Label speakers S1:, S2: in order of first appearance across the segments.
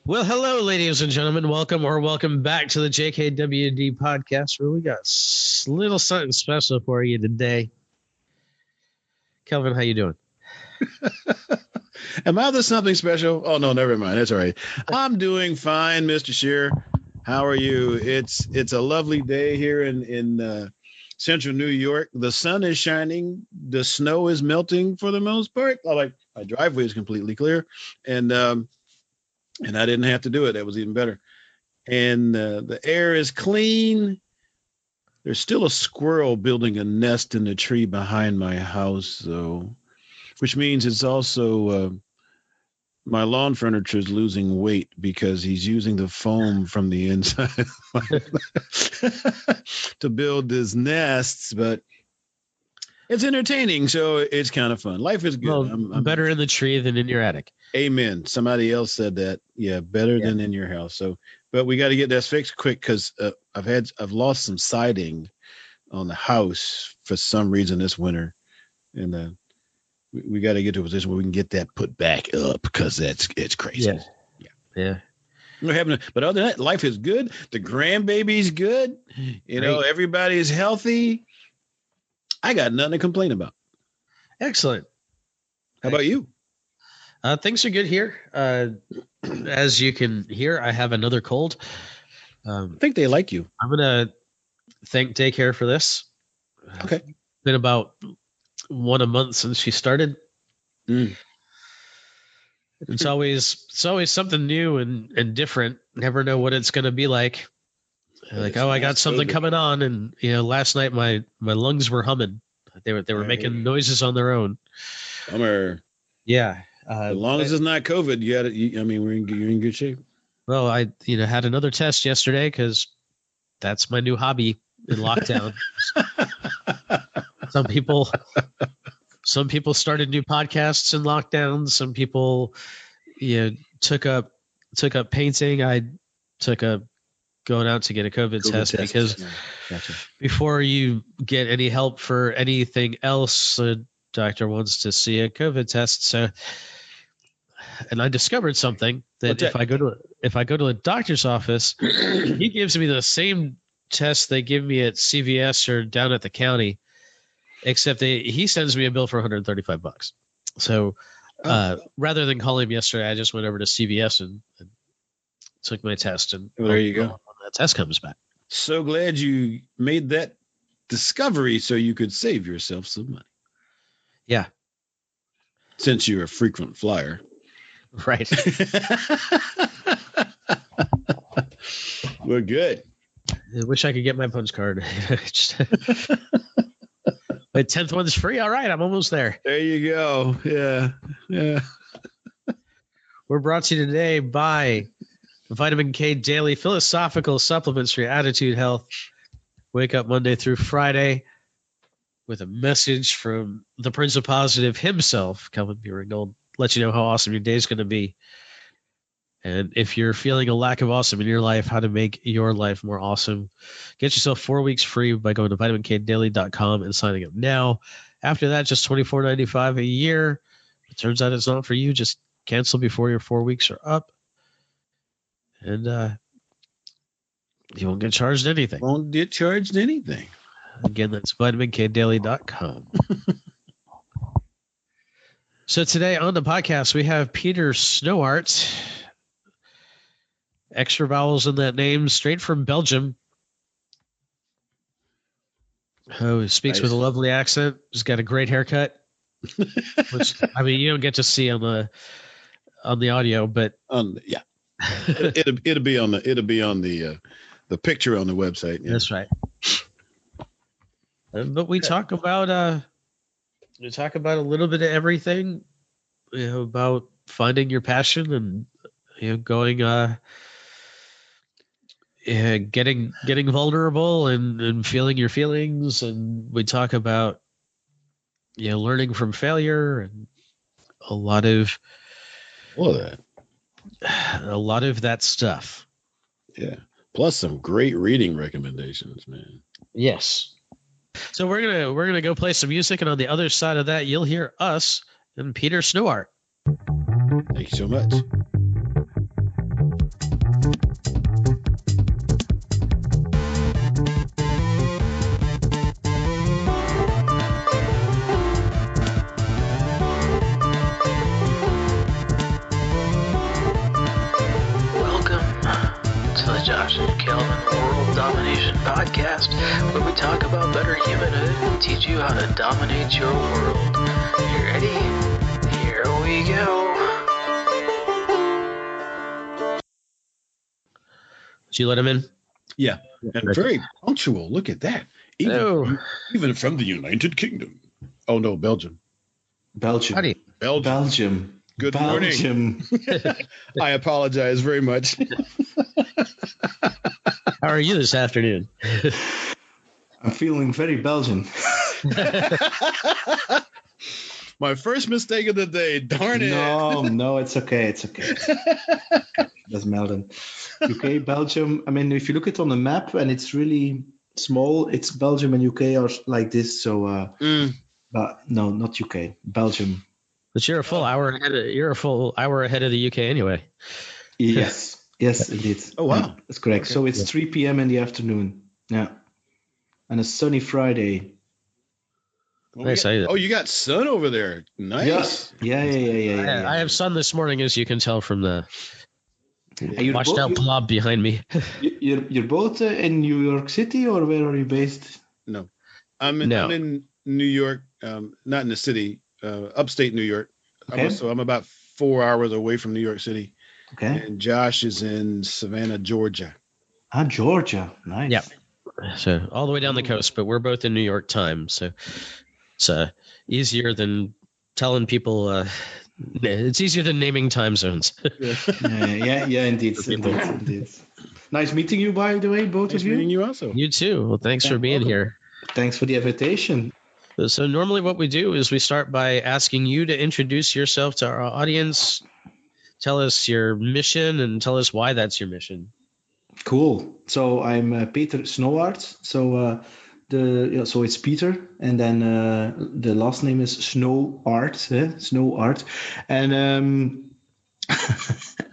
S1: Well, hello, ladies and gentlemen. Welcome back to the JKWD podcast, where we got a little something special for you today. Kelvin, how you doing?
S2: Am I the something special? Oh, no, never mind. That's all right. I'm doing fine, Mr. Shear. How are you? It's a lovely day here in central New York. The sun is shining. The snow is melting for the most part. My driveway is completely clear. And I didn't have to do it. That was even better. And the air is clean. There's still a squirrel building a nest in the tree behind my house, though, which means it's also my lawn furniture is losing weight because he's using the foam from the inside to build his nests. But it's entertaining, so it's kind of fun. Life is good.
S1: Well, I'm better in the tree than in your attic.
S2: Amen. Somebody else said that. Yeah, better than in your house. So, but we got to get that fixed quick because I've lost some siding on the house for some reason this winter, and we got to get to a position where we can get that put back up because it's crazy.
S1: Yeah.
S2: But other than that, life is good. The grandbaby's good. You know, everybody's healthy. I got nothing to complain about.
S1: Excellent.
S2: How about you?
S1: Things are good here. As you can hear, I have another cold.
S2: I think they like you.
S1: I'm going to thank daycare for this.
S2: Okay.
S1: It's been about a month since she started. It's always something new and different. Never know what it's going to be like. Like, I got something coming on, and last night my lungs were humming. They were making noises on their own.
S2: Bummer.
S1: Yeah.
S2: As long as it's not COVID, you're in good shape.
S1: Well, I had another test yesterday because that's my new hobby in lockdown. Some people started new podcasts in lockdown. Some people took up painting. I took up going out to get a COVID test because before you get any help for anything else, the doctor wants to see a COVID test. So, and I discovered something that if I go to a doctor's office, he gives me the same test they give me at CVS or down at the county, except he sends me a bill for $135. So rather than call him yesterday, I just went over to CVS and took my test, and
S2: there you go.
S1: When that test comes back.
S2: So glad you made that discovery so you could save yourself some money.
S1: Yeah.
S2: Since you're a frequent flyer.
S1: Right.
S2: We're good.
S1: I wish I could get my punch card. My 10th one's free. All right, I'm almost there.
S2: There you go. Yeah.
S1: We're brought to you today by Vitamin K Daily Philosophical Supplements for your attitude health. Wake up Monday through Friday with a message from the Prince of Positive himself, Kelvin B. Ringgold. Let you know how awesome your day is going to be. And if you're feeling a lack of awesome in your life, how to make your life more awesome, get yourself 4 weeks free by going to vitaminkdaily.com and signing up now. After that, just $24.95 a year. If it turns out it's not for you, just cancel before your 4 weeks are up. And you won't get charged anything.
S2: Won't get charged anything.
S1: Again, that's vitaminkdaily.com. So today on the podcast, we have Peter Snauwaert. Extra vowels in that name, straight from Belgium. Who speaks with a lovely accent. He's got a great haircut. Which, I mean, you don't get to see on the audio, but
S2: yeah. it'll be on the picture on the website. Yeah.
S1: That's right. But we talk about a little bit of everything, about finding your passion and going getting vulnerable and feeling your feelings, and we talk about learning from failure and a lot of that stuff.
S2: Yeah. Plus some great reading recommendations, man.
S1: Yes. So we're gonna go play some music, and on the other side of that, you'll hear us and Peter Snauwaert.
S2: Thank you so much.
S1: the Josh and Kelvin World Domination Podcast, where we talk about better humanhood and teach you how to dominate your world. You ready? Here we go. Did you let him in?
S2: Yeah, and very punctual. Look at that. Even from the United Kingdom. Oh, no, Belgium.
S3: Belgium.
S2: Good
S3: morning.
S2: I apologize very much.
S1: How are you this afternoon?
S3: I'm feeling very Belgian.
S2: My first mistake of the day. Darn it.
S3: No, it's okay. That's Melden. UK, Belgium. I mean, if you look at it on the map and it's really small, it's Belgium and UK are like this. So, but no, not UK. Belgium.
S1: But you're a full hour ahead. You're a full hour ahead of the UK anyway.
S3: Yes, indeed.
S2: Oh wow,
S3: that's correct. Okay. So it's 3 p.m. in the afternoon. Yeah, and a sunny Friday.
S2: Nice. You got sun over there. Nice.
S3: Yeah.
S1: I have sun this morning, as you can tell from the washed out blob behind me.
S3: You're both in New York City, or where are you based?
S2: No, I'm in New York. Not in the city. Upstate New York.
S3: Okay.
S2: I'm about 4 hours away from New York City.
S3: Okay.
S2: And Josh is in Savannah, Georgia.
S3: Georgia. Nice.
S1: Yeah. So all the way down the coast, but we're both in New York time. So it's easier than telling people. It's easier than naming time zones.
S3: yeah, indeed. Nice meeting you, by the way, both of you.
S2: Nice meeting you also.
S1: You too. Well, thanks for being here.
S3: Thanks for the invitation.
S1: So normally what we do is we start by asking you to introduce yourself to our audience. Tell us your mission and tell us why that's your mission.
S3: Cool. So I'm Peter Snauwaert. So so it's Peter, and then the last name is Snauwaert. Snauwaert, and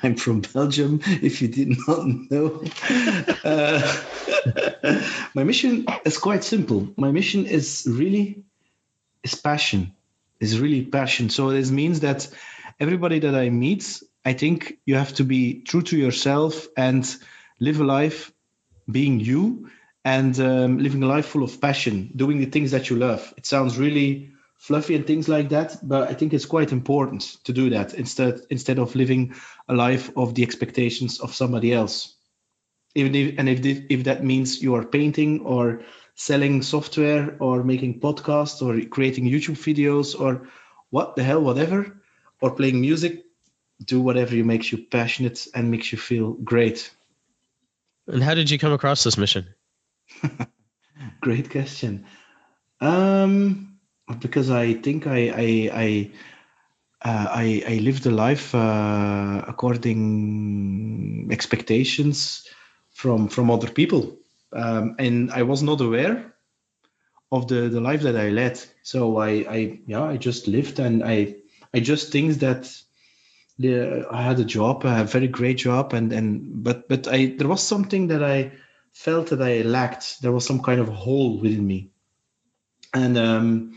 S3: I'm from Belgium. If you did not know, my mission is quite simple. My mission is passion. Is really passion. So this means that everybody that I meet, I think you have to be true to yourself and live a life being you and living a life full of passion, doing the things that you love. It sounds really fluffy and things like that, but I think it's quite important to do that instead of living a life of the expectations of somebody else. If that means you are painting or selling software or making podcasts or creating YouTube videos or whatever, or playing music, do whatever makes you passionate and makes you feel great.
S1: And how did you come across this mission?
S3: Great question. Because I think I lived a life according expectations from other people, and I was not aware of the life that I led. So I just lived, and I just think that I had a job, a very great job, but there was something that I felt that I lacked. There was some kind of hole within me, and and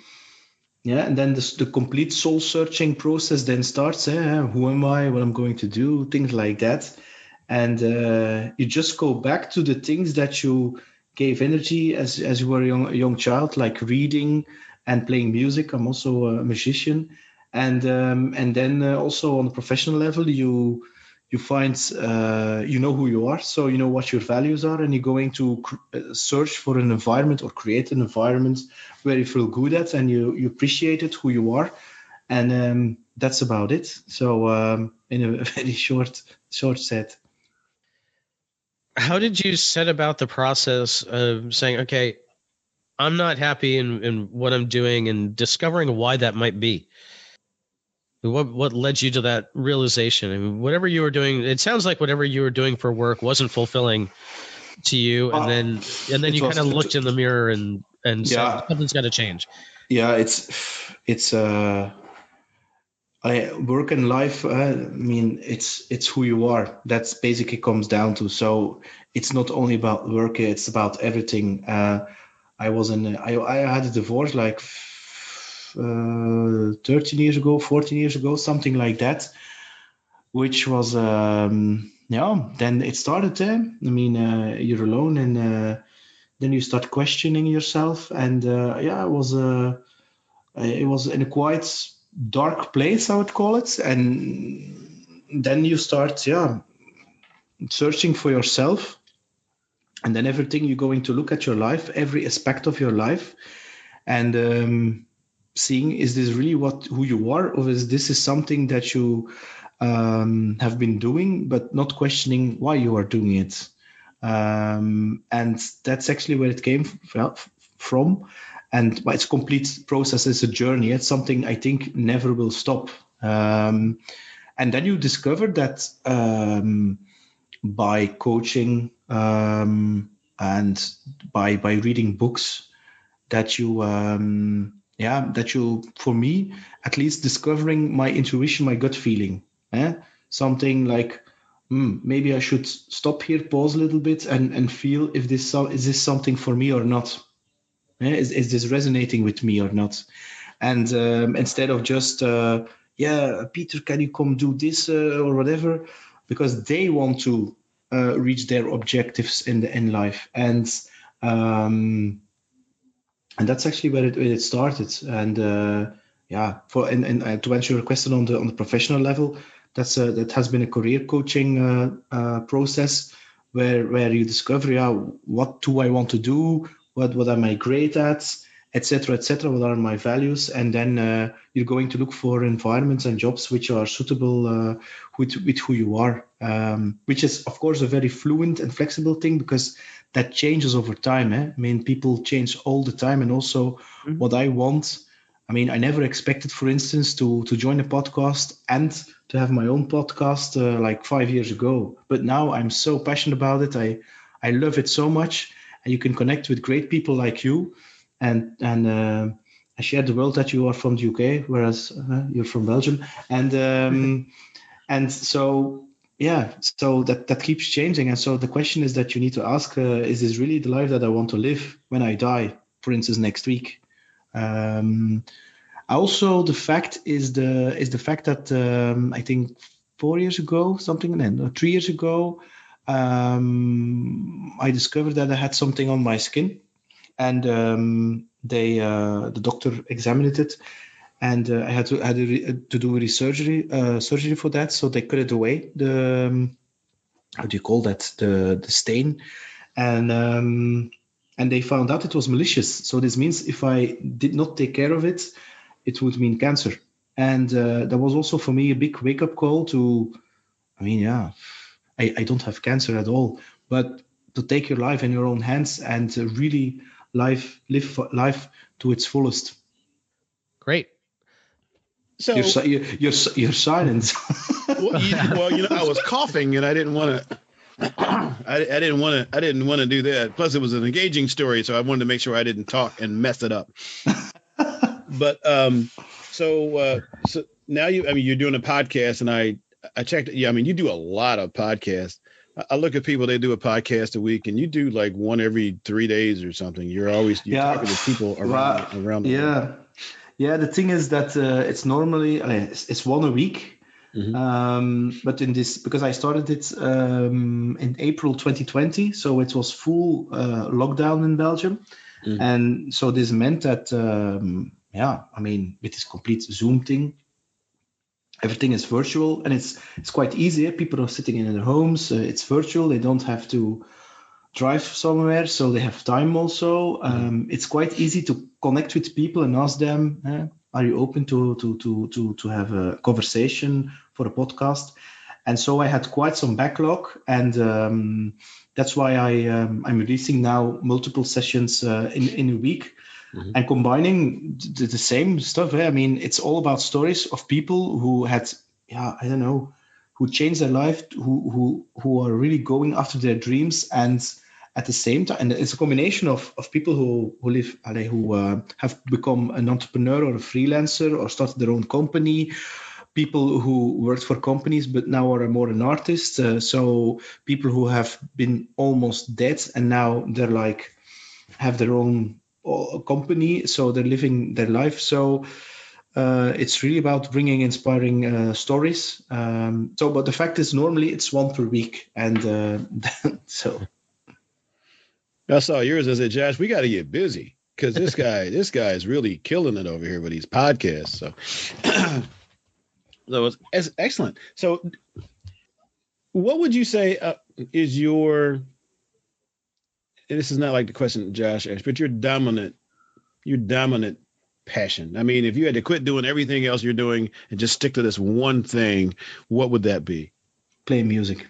S3: then the complete soul searching process then starts. Who am I? What I'm going to do? Things like that, and you just go back to the things that you gave energy as you were a young child, like reading and playing music. I'm also a musician. And then also on a professional level, you find you know who you are, so you know what your values are, and you're going to search for an environment or create an environment where you feel good at and you appreciate it, who you are, and that's about it. So in a very short set.
S1: How did you set about the process of saying, okay, I'm not happy in what I'm doing, and discovering why that might be? What led you to that realization? I mean, whatever you were doing, it sounds like whatever you were doing for work wasn't fulfilling to you, and then you kind of looked in the mirror and said, something's got to change.
S3: Yeah, it's I work in life. I mean, it's who you are. That's basically comes down to. So it's not only about work; it's about everything. I had a divorce like 13 years ago, 14 years ago, something like that. which was then it started. I mean, you're alone, and then you start questioning yourself, and it was in a quite dark place, I would call it, and then you start searching for yourself, and then everything you're going to look at your life, every aspect of your life, and seeing, is this really who you are, or is this something that you have been doing, but not questioning why you are doing it. And that's actually where it came from. And it's a complete process, it's a journey. It's something I think never will stop. And then you discover that by coaching and by reading books, that you for me at least, discovering my intuition, my gut feeling, something like maybe I should stop here, pause a little bit, and feel if is this something for me or not. Is this resonating with me or not? And instead of just Peter, can you come do this or whatever, because they want to reach their objectives in life, and that's actually where it started. And to answer your question on the professional level, that has been a career coaching process where you discover, what do I want to do, what am I great at, etc., what are my values, and then you're going to look for environments and jobs which are suitable with who you are, which is of course a very fluent and flexible thing, because that changes over time. I mean, people change all the time, and also what I want. I mean, I never expected, for instance, to join a podcast and to have my own podcast like 5 years ago. But now I'm so passionate about it. I love it so much, and you can connect with great people like you. And I share the world that you are from the UK, whereas you're from Belgium, and so that keeps changing. And so the question is that you need to ask: is this really the life that I want to live when I die? For instance, next week. Also, the fact is the fact that I think 4 years ago, 3 years ago, I discovered that I had something on my skin, and the doctor examined it, and I had to do surgery for that. So they cut it away, the how do you call that, the stain, and they found out it was malicious. So this means if I did not take care of it, it would mean cancer. And that was also for me a big wake-up call to, I don't have cancer at all, but to take your life in your own hands and to really live life to its fullest.
S1: Great.
S2: So
S3: you're silent.
S2: I was coughing, and I didn't want to. I didn't want to do that. Plus, it was an engaging story, so I wanted to make sure I didn't talk and mess it up. But so now you're doing a podcast, and I checked. Yeah, you do a lot of podcasts. I look at people; they do a podcast a week, and you do like one every 3 days or something. You're talking to people around the world.
S3: Yeah, the thing is that it's normally it's one a week. Mm-hmm. But in this, because I started it in April 2020, so it was full lockdown in Belgium. Mm-hmm. And so this meant that, with this complete Zoom thing, everything is virtual, and it's quite easy. People are sitting in their homes. It's virtual. They don't have to drive somewhere, so they have time also. It's quite easy to connect with people and ask them, are you open to have a conversation for a podcast? And so I had quite some backlog, and that's why I'm releasing now multiple sessions in a week. Mm-hmm. And combining the same stuff. It's all about stories of people who had, who changed their life, who are really going after their dreams, and at the same time, and it's a combination of people who have become an entrepreneur or a freelancer or started their own company, people who worked for companies but now are more an artist, so people who have been almost dead and now they're have their own company, so they're living their life. So It's really about bringing inspiring stories. But the fact is, normally it's one per week, and so.
S2: I saw yours. I said, Josh, we got to get busy because this guy is really killing it over here with these podcasts. So, so it's excellent. So, what would you say is your? And this is not like the question Josh asked, but your dominant passion. I mean, if you had to quit doing everything else you're doing and just stick to this one thing, what would that be?
S3: Play music.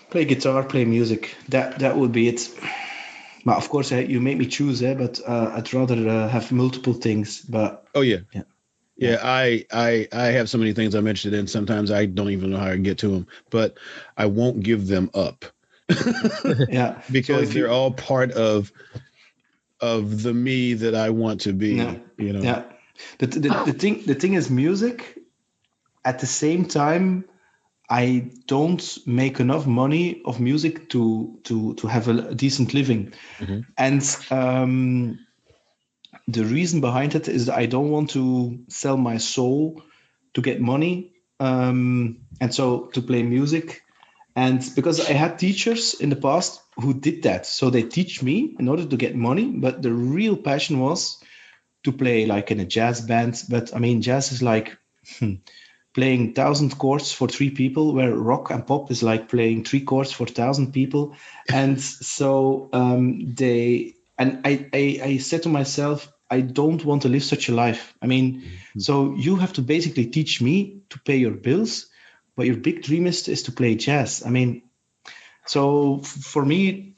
S3: Play guitar, play music. That would be it. But of course, you make me choose, but I'd rather have multiple things. But
S2: yeah. I have so many things I'm interested in. Sometimes I don't even know how I can get to them, but I won't give them up.
S3: Yeah,
S2: because they're all part of the me that I want to be.
S3: Yeah.
S2: You know.
S3: Yeah. The thing is, music. At the same time, I don't make enough money of music to have a decent living.
S2: Mm-hmm.
S3: And the reason behind it is that I don't want to sell my soul to get money. And so to play music. And because I had teachers in the past who did that. So they teach me in order to get money. But the real passion was to play like in a jazz band. But I mean, jazz is like... playing 1,000 chords for 3 people, where rock and pop is like playing 3 chords for 1,000 people. And so I said to myself, I don't want to live such a life. I mean, so you have to basically teach me to pay your bills, but your big dream is to play jazz. I mean, so for me,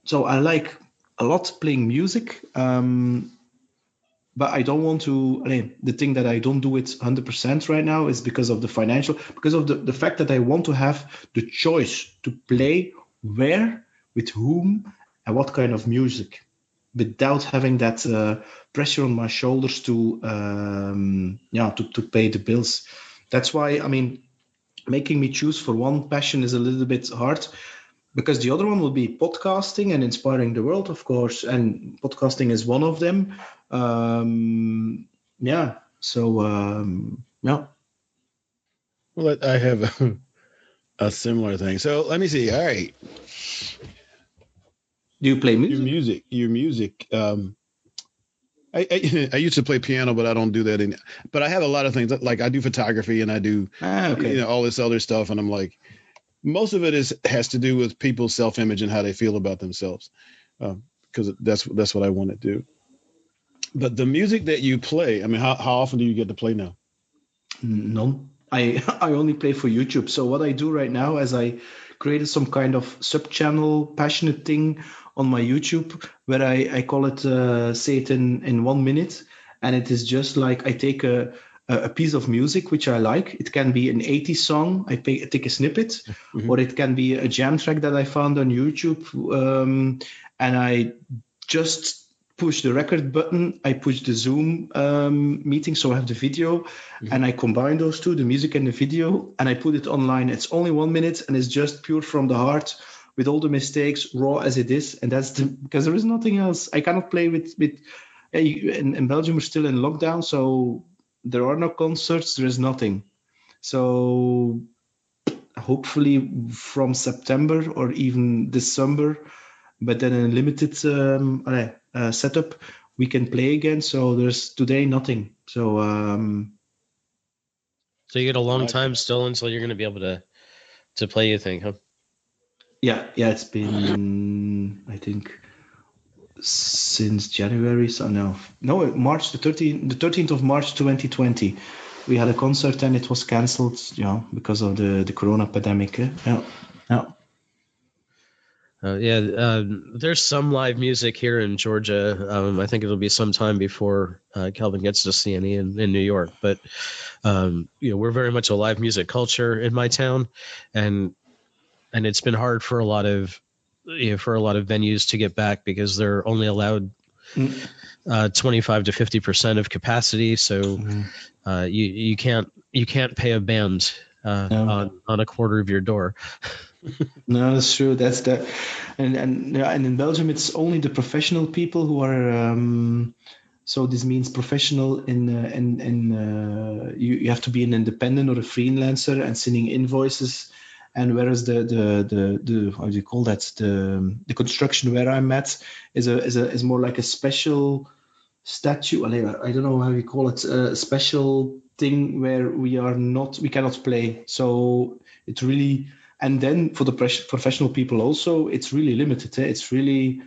S3: so I like a lot playing music. But I don't want to. The thing that I don't do it 100% right now is because of the financial, because of the fact that I want to have the choice to play where, with whom, and what kind of music, without having that pressure on my shoulders to pay the bills. That's why, I mean, making me choose for one passion is a little bit hard. Because the other one will be podcasting and inspiring the world, of course, and podcasting is one of them.
S2: Well, I have a similar thing. So let me see. All right.
S3: Do you play music?
S2: Your music. I used to play piano, but I don't do that. But I have a lot of things. Like I do photography and I do all this other stuff. And I'm like, most of it has to do with people's self-image and how they feel about themselves, because that's what I want to do. But the music that you play, I mean, how often do you get to play now?
S3: None. I only play for YouTube. So what I do right now is I created some kind of sub-channel passionate thing on my YouTube where I call it say it in 1 minute, and it is just like I take a piece of music which I like. It can be an 80s song. I take a snippet, or it can be a jam track that I found on YouTube, and I just push the record button. I push the Zoom meeting, so I have the video, and I combine those two, the music and the video, and I put it online. It's only 1 minute, and it's just pure from the heart, with all the mistakes, raw as it is, and that's because there is nothing else. I cannot play with. In Belgium, we're still in lockdown, so there are no concerts, there is nothing. So hopefully from September or even December, but then in a limited setup, we can play again. So there's today nothing. So
S1: so you get a long time still until you're going to be able to play, you think, huh?
S3: Yeah, it's been, I think, since January. So no, March the 13th of March 2020, we had a concert and it was cancelled, because of the corona pandemic.
S1: There's some live music here in Georgia. I think it'll be some time before Kelvin gets to see any in New York. But we're very much a live music culture in my town, and it's been hard for a lot of venues to get back because they're only allowed 25 to 50% of capacity. So you can't pay a band on a quarter of your door.
S3: No, that's true. That's the, and in Belgium, it's only the professional people who are. So this means professional you have to be an independent or a freelancer and sending invoices. And whereas the how do you call that, the construction where I'm at is more like a special statute. I don't know how you call it, a special thing where we cannot play. So it's really, and then for the professional people also, it's really limited. It's really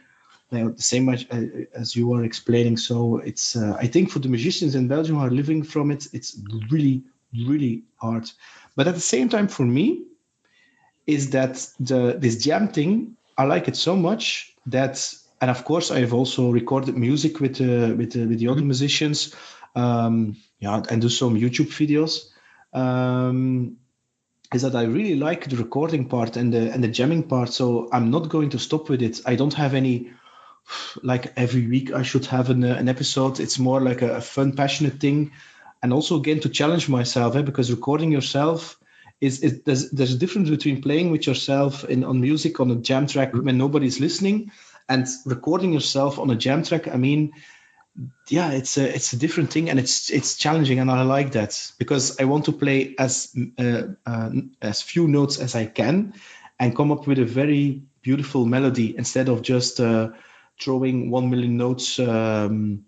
S3: the same as you were explaining. So it's I think for the musicians in Belgium who are living from it, it's really, really hard. But at the same time, for me, is that this jam thing, I like it so much that, and of course I've also recorded music with the other musicians, and do some YouTube videos. Is that I really like the recording part and the jamming part, so I'm not going to stop with it. I don't have any like every week I should have an episode. It's more like a fun, passionate thing, and also again to challenge myself, because recording yourself there's a difference between playing with yourself on music on a jam track when nobody's listening, and recording yourself on a jam track. I mean, yeah, it's a different thing, and it's challenging, and I like that because I want to play as few notes as I can and come up with a very beautiful melody instead of just throwing 1 million notes and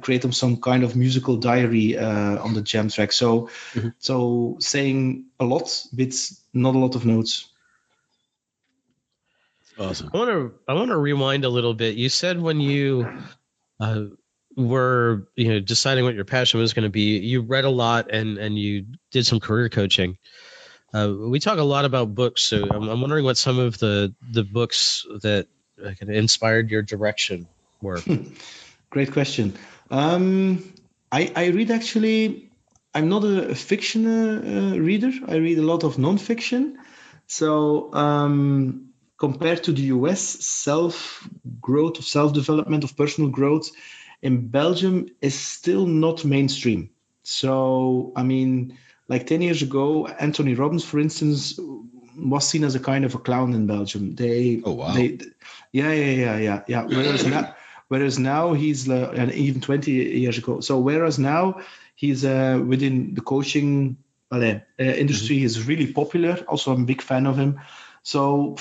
S3: create them some kind of musical diary on the jam track. So so saying a lot with not a lot of notes.
S2: Awesome.
S1: I want to rewind a little bit. You said when you were deciding what your passion was going to be, you read a lot and you did some career coaching. We talk a lot about books, so I'm wondering what some of the books that kind of inspired your direction were.
S3: Great question. I read, actually, I'm not a fiction reader. I read a lot of non-fiction. So compared to the US, self-growth, self-development, of personal growth in Belgium is still not mainstream. So, I mean, like 10 years ago, Anthony Robbins, for instance, was seen as a kind of a clown in Belgium.
S2: Oh, wow.
S3: Yeah. Whereas now he's and even 20 years ago. So whereas now he's within the coaching industry, is really popular. Also, I'm a big fan of him. So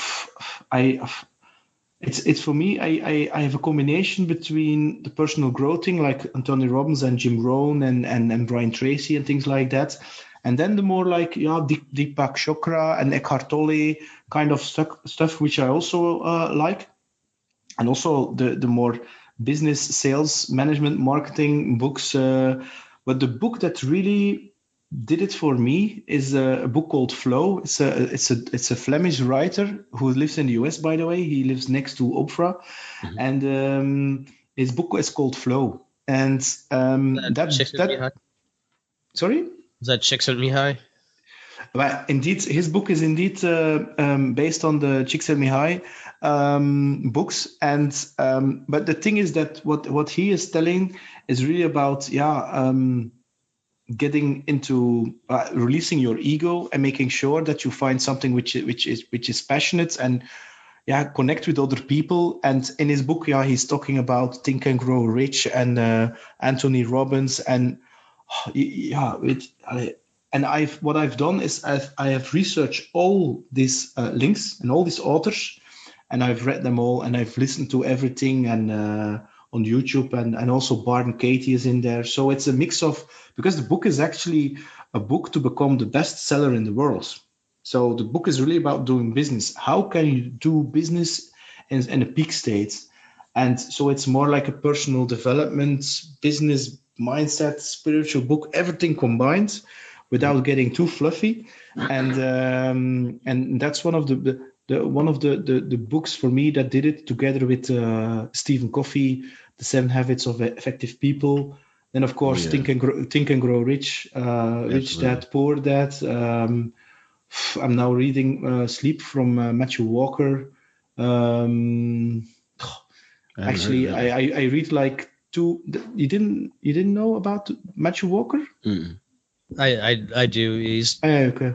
S3: it's for me, I have a combination between the personal growth thing, like Anthony Robbins and Jim Rohn and Brian Tracy and things like that. And then the more like Deepak Chopra and Eckhart Tolle kind of stuff, which I also like. And also the more business, sales, management, marketing books. But the book that really did it for me is a book called Flow. It's a Flemish writer who lives in the US, by the way. He lives next to Oprah, and his book is called Flow. And sorry,
S1: is that Csikszentmihalyi?
S3: Well, indeed, his book is indeed based on the Csikszentmihalyi books, and but the thing is that what he is telling is really about getting into releasing your ego and making sure that you find something which is passionate and connect with other people. And in his book, he's talking about Think and Grow Rich and Anthony Robbins and And what I've done is I have researched all these links and all these authors, and I've read them all, and I've listened to everything, and on YouTube, and also Bart and Katie is in there. So it's a mix of, because the book is actually a book to become the best seller in the world. So the book is really about doing business. How can you do business in a peak state? And so it's more like a personal development, business mindset, spiritual book, everything combined, without getting too fluffy, and that's one of the books for me that did it, together with Stephen Covey, The 7 Habits of Effective People. Then of course Think and Grow Rich, Rich Dad Poor Dad. I'm now reading Sleep from Matthew Walker. Actually, I read like two. You didn't know about Matthew Walker?
S2: Mm-mm.
S1: I do. He's
S3: Okay.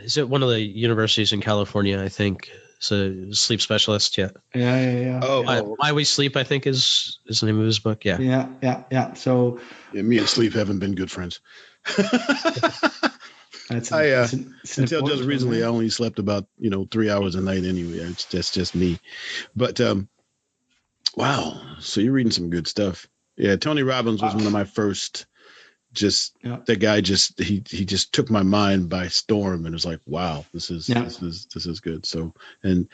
S1: is it one of the universities in California? I think. So sleep specialist. Yeah.
S3: Yeah.
S1: Why We Sleep, I think, is the name of his book. Yeah.
S3: Yeah. So
S2: Yeah, me and sleep haven't been good friends.
S3: it's
S2: I
S3: an
S2: until just
S3: important
S2: recently, I
S3: one,
S2: only slept about 3 hours a night anyway. That's just me. But wow, so you're reading some good stuff. Yeah, Tony Robbins was one of my first. That guy he just took my mind by storm, and it was like, wow, this is good. So and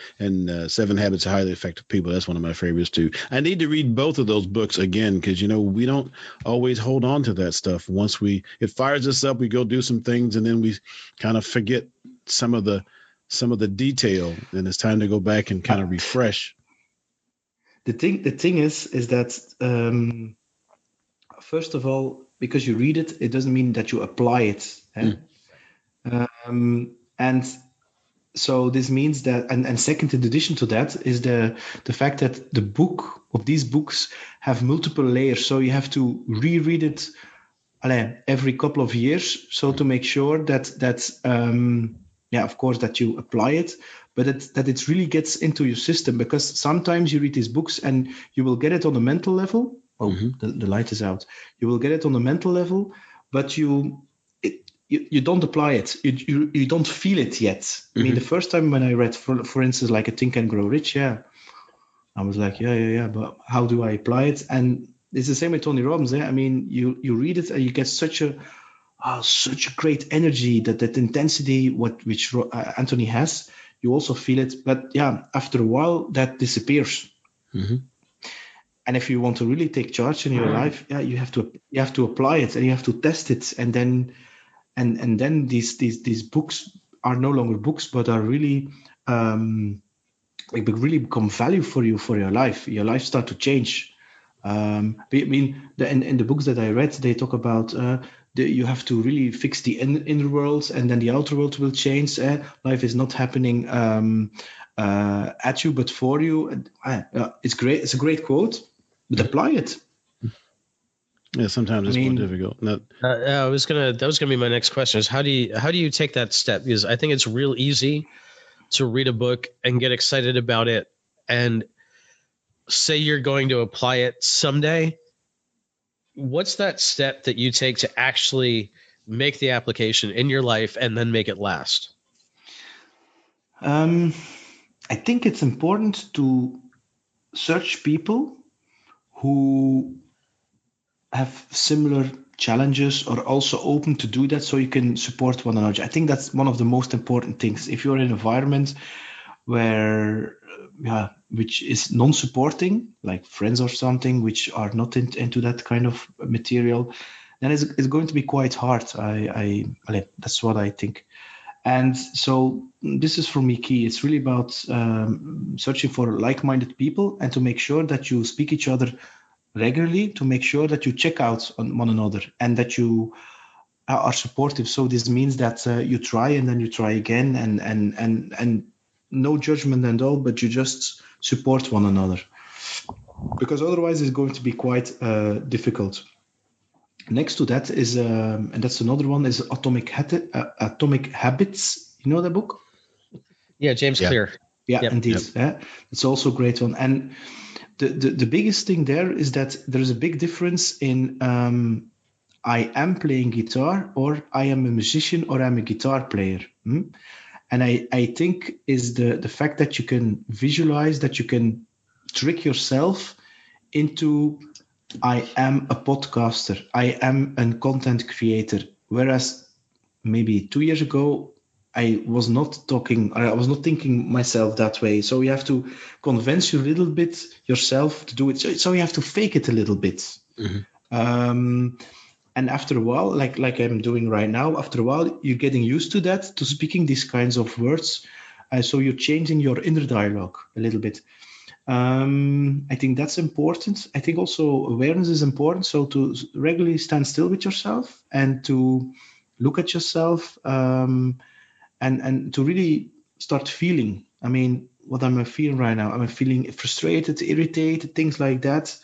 S2: 7 Habits of Highly Effective People, that's one of my favorites too. I need to read both of those books again, because we don't always hold on to that stuff. Once it fires us up, we go do some things, and then we kind of forget some of the detail, and it's time to go back and kind of refresh.
S3: The thing is that first of all, because you read it doesn't mean that you apply it. And so this means that, and second, in addition to that, is the fact that these books have multiple layers. So you have to reread it every couple of years. So to make sure that of course, that you apply it, but that it really gets into your system. Because sometimes you read these books and you will get it on a mental level. Oh, the light is out. You will get it on a mental level, but you don't apply it. You don't feel it yet. I mean, the first time when I read, for instance, like a Think and Grow Rich, I was like, but how do I apply it? And it's the same with Tony Robbins. I mean, you read it and you get such a great energy, that intensity, which Anthony has. You also feel it, but after a while that disappears. And if you want to really take charge in your life, you have to apply it, and you have to test it, and then these books are no longer books, but are really really become value for you, for your life. Your life start to change. I mean, in the books that I read, they talk about you have to really fix the inner world, and then the outer world will change. Life is not happening at you, but for you. It's great. It's a great quote, but apply it.
S2: Yeah, sometimes it's more difficult.
S1: that was gonna be my next question: is how do you take that step? Because I think it's real easy to read a book and get excited about it, and say you're going to apply it someday. What's that step that you take to actually make the application in your life and then make it last?
S3: I think it's important to search people who have similar challenges or also open to do that, so you can support one another. I think that's one of the most important things. If you're in an environment where which is non-supporting, like friends or something, which are not into that kind of material, then it's going to be quite hard. That's what I think. And so this is for me key. It's really about searching for like-minded people, and to make sure that you speak each other regularly, to make sure that you check out on one another, and that you are supportive. So this means that you try, and then you try again, and no judgment and all, but you just support one another, because otherwise it's going to be quite difficult. Next to that is, and that's another one, is Atomic Habits. You know that book?
S1: Yeah, James Clear.
S3: Yeah, indeed. Yep. It's also a great one. And the biggest thing there is that there's a big difference in I am playing guitar, or I am a musician, or I'm a guitar player. And I think is the fact that you can visualize, that you can trick yourself into, I am a podcaster, I am a content creator. Whereas maybe 2 years ago, I was not thinking myself that way. So you have to convince you a little bit yourself to do it. So you have to fake it a little bit. And after a while, like I'm doing right now, after a while, you're getting used to that, to speaking these kinds of words. So you're changing your inner dialogue a little bit. I think that's important. I think also awareness is important. So to regularly stand still with yourself, and to look at yourself, and to really start feeling. I mean, what am I feeling right now? Am I feeling frustrated, irritated, things like that?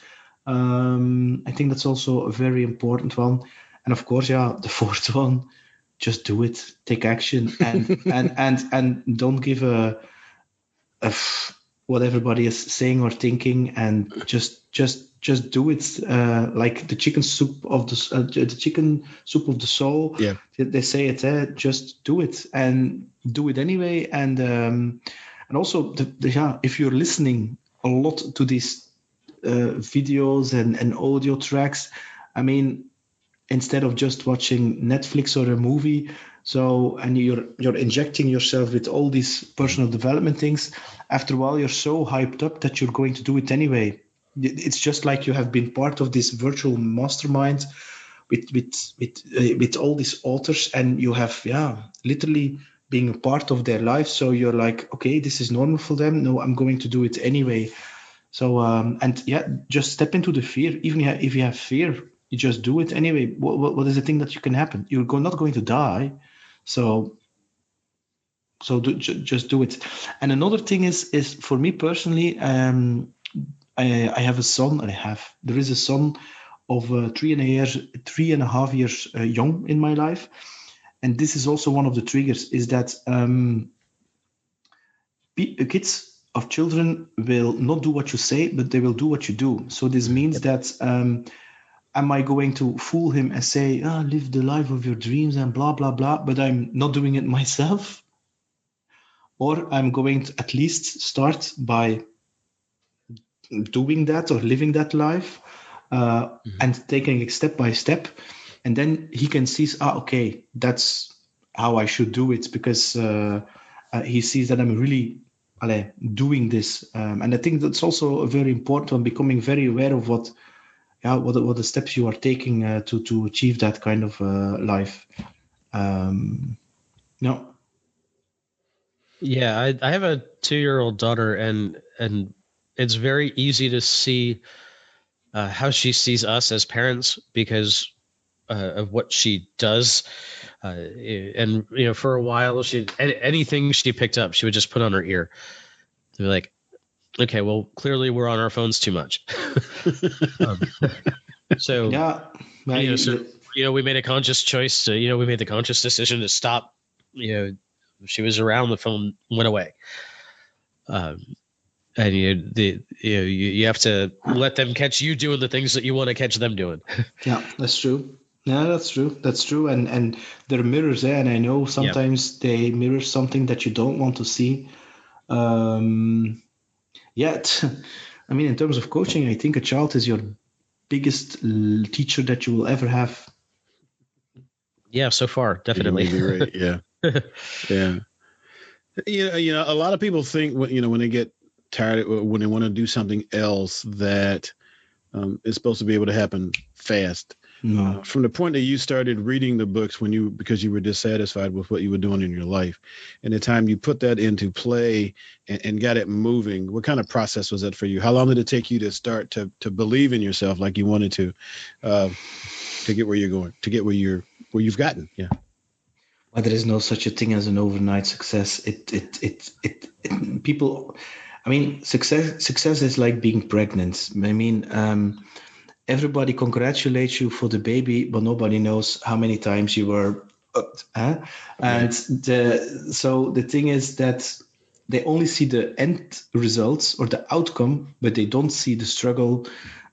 S3: I think that's also a very important one. And of course, the fourth one, just do it, take action, and and don't give a what everybody is saying or thinking, and just do it. Like the chicken soup of the soul.
S2: Yeah.
S3: They say it. Just do it and do it anyway. And also if you're listening a lot to these videos and audio tracks, I mean, instead of just watching Netflix or a movie, and you're injecting yourself with all these personal development things, after a while you're so hyped up that you're going to do it anyway. It's just like you have been part of this virtual mastermind with all these authors, and you have literally being a part of their life. So you're like, okay, this is normal for them. No, I'm going to do it anyway. So just step into the fear. Even if you have fear, you just do it anyway. What is the thing that you can happen? You're not going to die. So just do it. And another thing is for me personally, I have a son. There is a son of 3.5 years young in my life, and this is also one of the triggers. Is that kids of children will not do what you say, but they will do what you do. So this means that am I going to fool him and say, live the life of your dreams and blah, blah, blah, but I'm not doing it myself? Or I'm going to at least start by doing that or living that life and taking it step by step. And then he can see, okay, that's how I should do it, because he sees that I'm really doing this. And I think that's also a very important one, becoming very aware of what the steps you are taking to achieve that kind of life.
S1: Yeah, I have a 2-year-old daughter, and it's very easy to see how she sees us as parents because of what she does. And for a while, anything she picked up, she would just put on her ear. They'd be like, okay, well, clearly we're on our phones too much. So we made a conscious choice to, we made the conscious decision to stop. She was around, the phone went away. And you have to let them catch you doing the things that you want to catch them doing.
S3: Yeah, that's true. Yeah, that's true. And they're mirrors, and I know sometimes they mirror something that you don't want to see. I mean, in terms of coaching, I think a child is your biggest teacher that you will ever have.
S1: Yeah, so far, definitely.
S2: Right. Yeah. Yeah. A lot of people think when they get tired, when they want to do something else, that it's supposed to be able to happen fast.
S3: No.
S2: From the point that you started reading the books because you were dissatisfied with what you were doing in your life, and the time you put that into play and got it moving, what kind of process was that for you? How long did it take you to start to believe in yourself like you wanted to get where you're going, to get where you've gotten? Yeah.
S3: Well, there is no such a thing as an overnight success. People, I mean, success is like being pregnant. I mean, everybody congratulates you for the baby, but nobody knows how many times you were And so the thing is that they only see the end results or the outcome, but they don't see the struggle,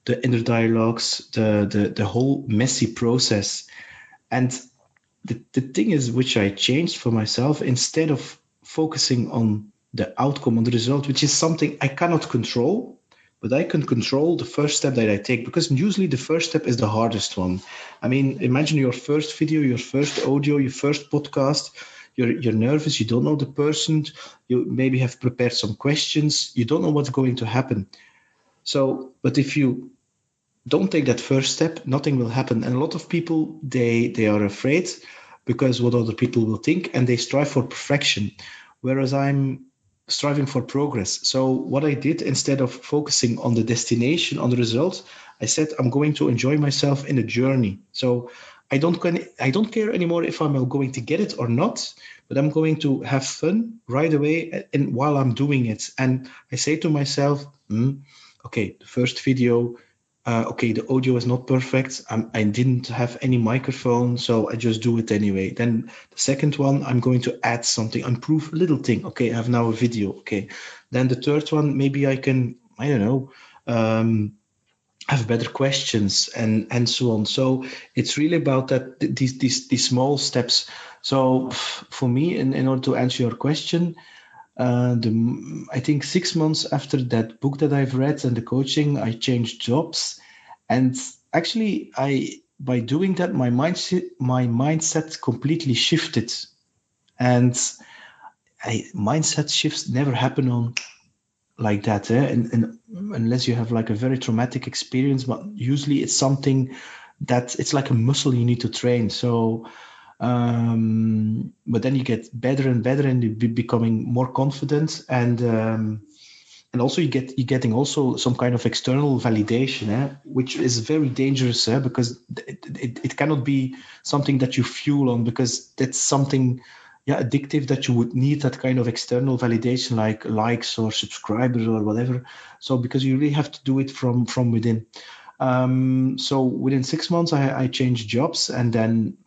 S3: the inner dialogues, the whole messy process. And the thing is, which I changed for myself, instead of focusing on the outcome, on the result, which is something I cannot control, but I can control the first step that I take, because usually the first step is the hardest one. I mean, imagine your first video, your first audio, your first podcast. You're nervous. You don't know the person. You maybe have prepared some questions. You don't know what's going to happen. So, but if you don't take that first step, nothing will happen. And a lot of people, they are afraid because what other people will think, and they strive for perfection, whereas I'm striving for progress. So what I did, instead of focusing on the destination, on the result, I said I'm going to enjoy myself in a journey. So I don't care anymore if I'm going to get it or not, but I'm going to have fun right away and while I'm doing it. And I say to myself, okay, the first video, okay, the audio is not perfect. I didn't have any microphone, so I just do it anyway. Then the second one, I'm going to add something, improve a little thing. Okay, I have now a video. Okay. Then the third one, maybe I can, I don't know, have better questions and so on. So it's really about that, these small steps. So for me, in order to answer your question, I think 6 months after that book that I've read and the coaching, I changed jobs, and actually, by doing that, my mindset completely shifted, and mindset shifts never happen on like that, and unless you have like a very traumatic experience. But usually, it's something that it's like a muscle you need to train. So. But then you get better and better, and you becoming more confident, and also you're getting also some kind of external validation, which is very dangerous, because it cannot be something that you fuel on, because that's something addictive, that you would need that kind of external validation, like likes or subscribers or whatever. So because you really have to do it from within. So within 6 months I changed jobs, and then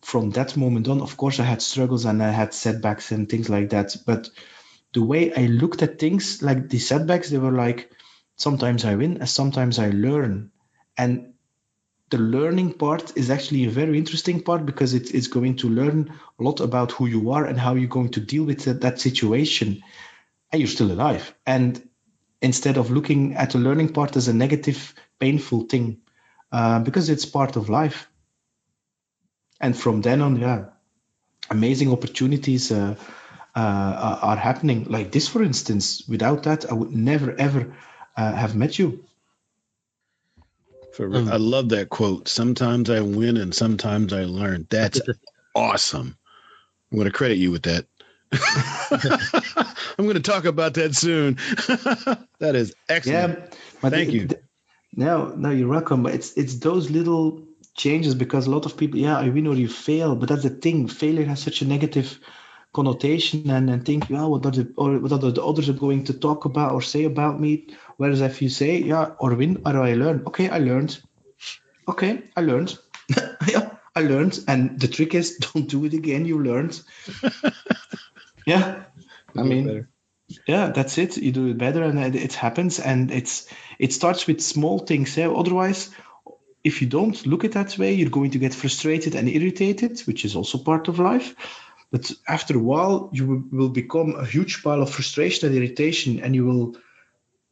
S3: from that moment on, of course, I had struggles and I had setbacks and things like that. But the way I looked at things, like the setbacks, they were like, sometimes I win and sometimes I learn. And the learning part is actually a very interesting part, because it's going to learn a lot about who you are and how you're going to deal with that situation. And you're still alive. And instead of looking at the learning part as a negative, painful thing, because it's part of life. And from then on, amazing opportunities are happening. Like this, for instance. Without that, I would never, ever have met you.
S2: I love that quote. Sometimes I win and sometimes I learn. That's awesome. I'm going to credit you with that. I'm going to talk about that soon. That is excellent. Yeah, Thank you.
S3: No, you're welcome. But it's those little changes, because a lot of people, I win or you fail, but that's the thing. Failure has such a negative connotation, and think, what are the others are going to talk about or say about me? Whereas if you say, or win or I learn, okay, I learned. Okay, I learned. I learned. And the trick is, don't do it again. You learned. I mean, that's it. You do it better, and it happens. And it starts with small things. Otherwise, if you don't look at that way, you're going to get frustrated and irritated, which is also part of life. But after a while, you will become a huge pile of frustration and irritation, and you will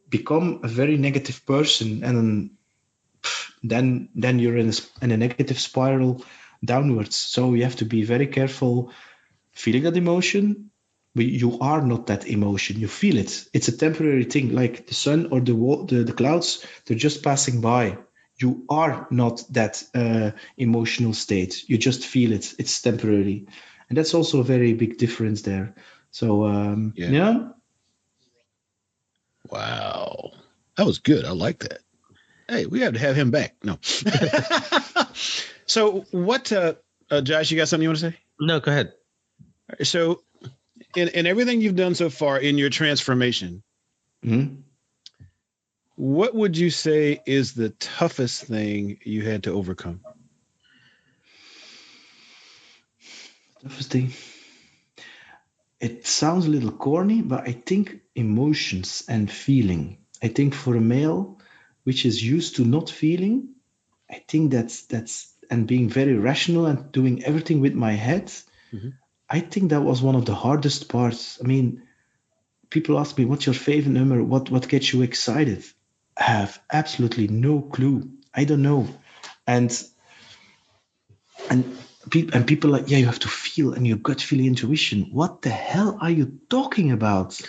S3: become a very negative person. And then you're in a negative spiral downwards. So you have to be very careful feeling that emotion. But you are not that emotion. You feel it. It's a temporary thing, like the sun or the clouds. They're just passing by. You are not that emotional state. You just feel it. It's temporary. And that's also a very big difference there. So,
S2: Wow. That was good. I like that. Hey, we have to have him back. No. So what, Josh, you got something you want to say?
S1: No, go ahead.
S2: So in everything you've done so far in your transformation, what would you say is the toughest thing you had to overcome?
S3: Toughest thing. It sounds a little corny, but I think emotions and feeling. I think for a male, which is used to not feeling, I think that's and being very rational and doing everything with my head. I think that was one of the hardest parts. I mean, people ask me, what's your favorite number? What gets you excited? I have absolutely no clue. I don't know. And people are like, you have to feel, and your gut feeling, intuition. What the hell are you talking about?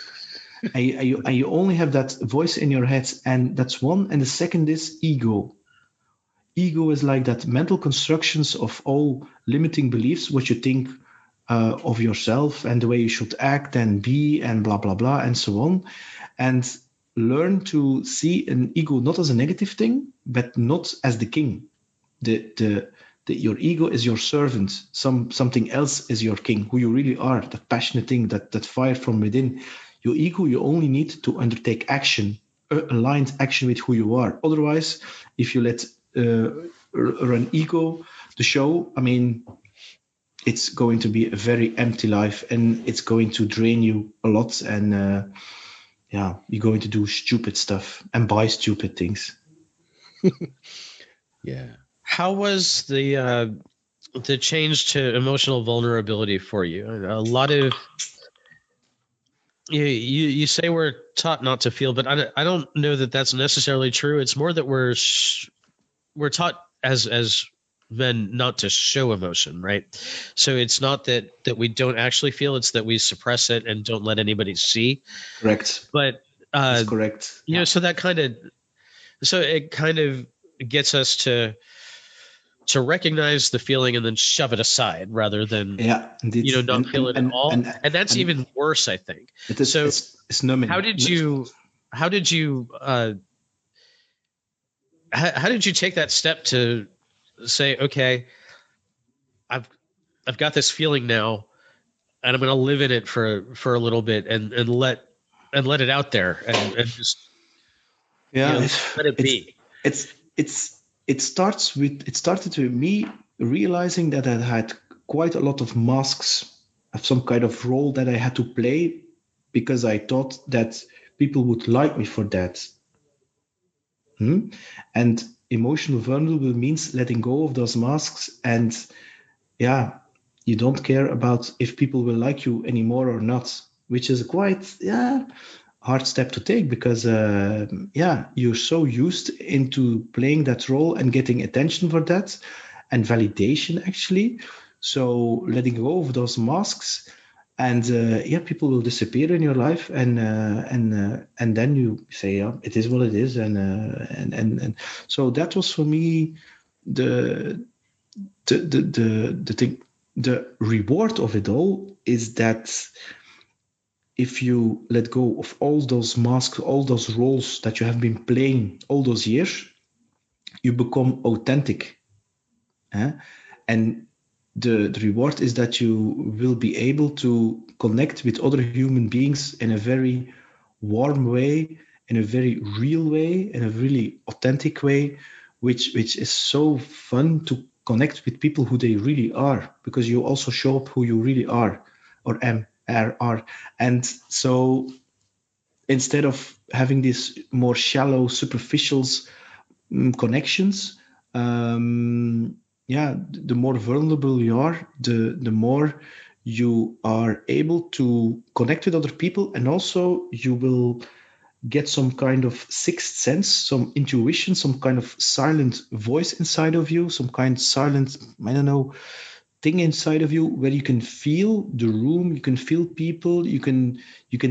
S3: you only have that voice in your head, and that's one. And the second is ego. Ego is like that mental constructions of all limiting beliefs, what you think of yourself and the way you should act and be and blah, blah, blah, and so on. And learn to see an ego not as a negative thing, but not as the king. Your ego is your servant. Something else is your king, who you really are, that passionate thing, that fire from within. Your ego, you only need to undertake action. aligned action with who you are. Otherwise, if you let run ego the show, I mean, it's going to be a very empty life, and it's going to drain you a lot. And you're going to do stupid stuff and buy stupid things.
S2: Yeah.
S1: How was the change to emotional vulnerability for you? A lot of you say we're taught not to feel, but I don't know that that's necessarily true. It's more that we're taught as men not to show emotion, right? So it's not that we don't actually feel; it's that we suppress it and don't let anybody see.
S3: Correct.
S1: But
S3: That's correct.
S1: You know, so it kind of gets us to recognize the feeling and then shove it aside rather than
S3: indeed.
S1: Not feel it at all. And that's even worse, I think.
S3: It is,
S1: so
S3: it's numbing.
S1: How did you take that step to say, okay, I've got this feeling now, and I'm going to live in it for a little bit and let it out there and just let it be.
S3: It started with me realizing that I had quite a lot of masks of some kind of role that I had to play because I thought that people would like me for that. And emotional vulnerable means letting go of those masks, and you don't care about if people will like you anymore or not, which is quite hard step to take because you're so used into playing that role and getting attention for that and validation actually. So letting go of those masks, and people will disappear in your life, and then you say, it is what it is, and so that was for me the thing. The reward of it all is that if you let go of all those masks, all those roles that you have been playing all those years, you become authentic. And the reward is that you will be able to connect with other human beings in a very warm way, in a very real way, in a really authentic way, which is so fun to connect with people who they really are, because you also show up who you really are or are. And so instead of having these more shallow, superficial connections, the more vulnerable you are, the more you are able to connect with other people, and also you will get some kind of sixth sense, some intuition, some kind of silent voice inside of you, some kind of silent, thing inside of you where you can feel the room, you can feel people, you can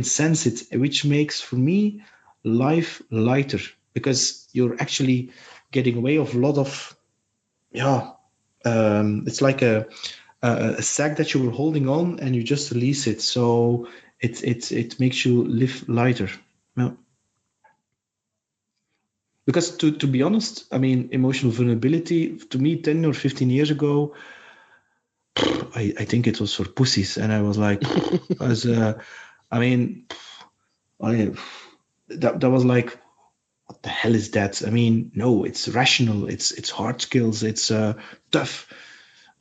S3: sense it, which makes for me life lighter, because you're actually getting away of a lot of it's like a sack that you were holding on and you just release it, so it makes you live lighter. Because to be honest, emotional vulnerability to me 10 or 15 years ago, I think it was for pussies, and I was like, that was like, what the hell is that? No, it's rational, it's hard skills, it's tough.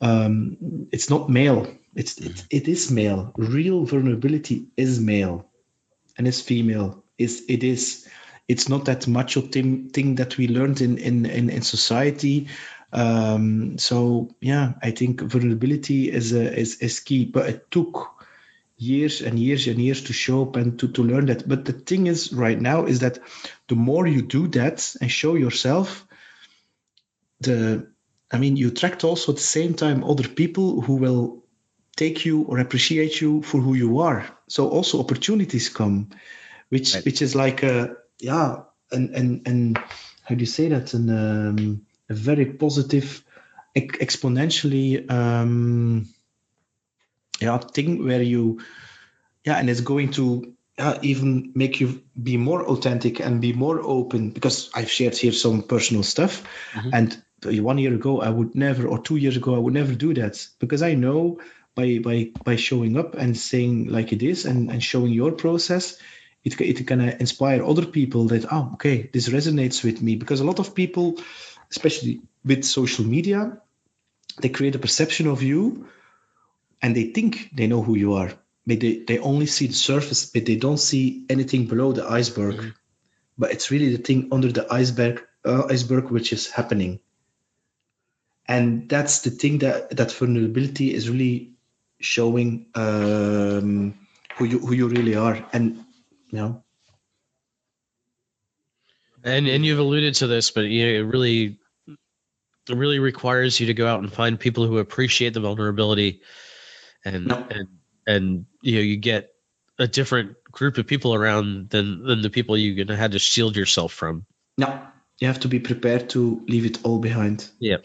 S3: It's not male. It is male. Real vulnerability is male, and it's female. It's not that macho thing that we learned in society. I think vulnerability is key, but it took years and years and years to show up and to learn that. But the thing is right now is that the more you do that and show yourself, you attract also at the same time other people who will take you or appreciate you for who you are. So also opportunities come, which is like and how do you say that? And a very positive, exponentially thing where you and it's going to even make you be more authentic and be more open, because I've shared here some personal stuff, and 1 year ago I would never, or 2 years ago I would never do that, because I know by showing up and saying like it is and showing your process, it can inspire other people that, oh, okay, this resonates with me. Because a lot of people, especially with social media, they create a perception of you and they think they know who you are. But they only see the surface, but they don't see anything below the iceberg. Mm-hmm. But it's really the thing under the iceberg which is happening. And that's the thing that vulnerability is really showing who you really are. And
S1: And you've alluded to this, but it really requires you to go out and find people who appreciate the vulnerability, and you get a different group of people around than the people you're gonna have to shield yourself from.
S3: No, you have to be prepared to leave it all behind.
S1: Yeah.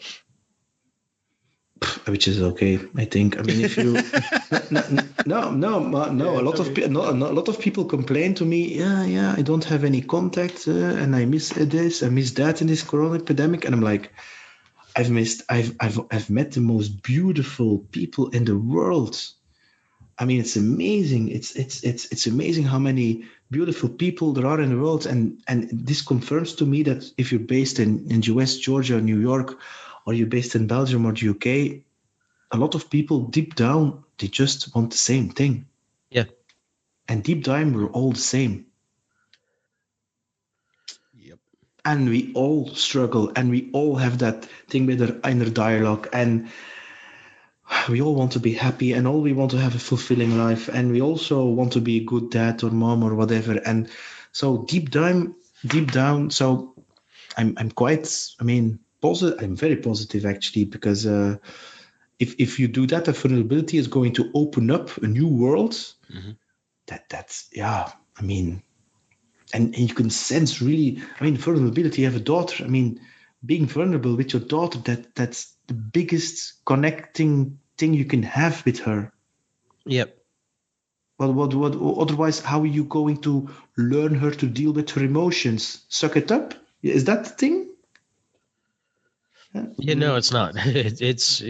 S3: Which is okay, I think. I mean, if you no, a lot of people complain to me. Yeah, I don't have any contact, and I miss this, I miss that in this corona epidemic, and I'm like, I've met the most beautiful people in the world. I mean, it's amazing. It's amazing how many beautiful people there are in the world, and this confirms to me that if you're based in US, Georgia, New York, or you're based in Belgium or the UK, a lot of people deep down, they just want the same thing.
S1: Yeah.
S3: And deep down, we're all the same.
S2: Yep.
S3: And we all struggle, and we all have that thing with our inner dialogue, and we all want to be happy, and all we want to have a fulfilling life, and we also want to be a good dad or mom or whatever. And so deep down, so I'm quite, I mean, positive. I'm very positive actually, because if you do that, the vulnerability is going to open up a new world. Mm-hmm. That's I mean, and you can sense really. I mean, vulnerability. You have a daughter. I mean, being vulnerable with your daughter, that's the biggest connecting thing you can have with her.
S1: Yep.
S3: Well, what? Otherwise, how are you going to learn her to deal with her emotions? Suck it up. Is that the thing?
S1: Yeah, no, it's not. It's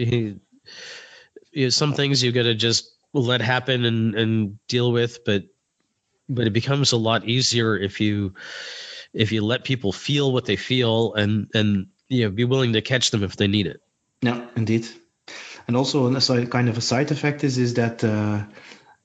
S1: some things you got to just let happen and deal with, but it becomes a lot easier if you let people feel what they feel and be willing to catch them if they need it.
S3: Yeah, indeed. And also, kind of a side effect is that a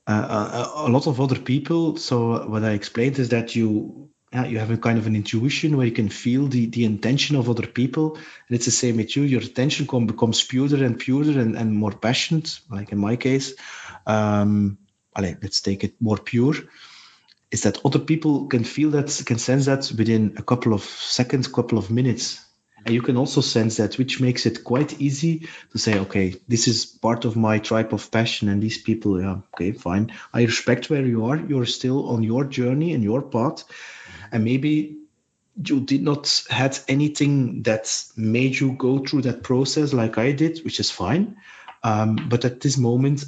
S3: lot of other people. So what I explained is that you have a kind of an intuition where you can feel the intention of other people, and it's the same with you. Your attention becomes purer and purer and more passionate. Like in my case, let's take it more pure. Is that other people can feel that, can sense that within a couple of seconds, couple of minutes. And you can also sense that, which makes it quite easy to say, okay, this is part of my tribe of passion, and these people, okay, fine. I respect where you are. You're still on your journey and your path. And maybe you did not had anything that made you go through that process like I did, which is fine. But at this moment,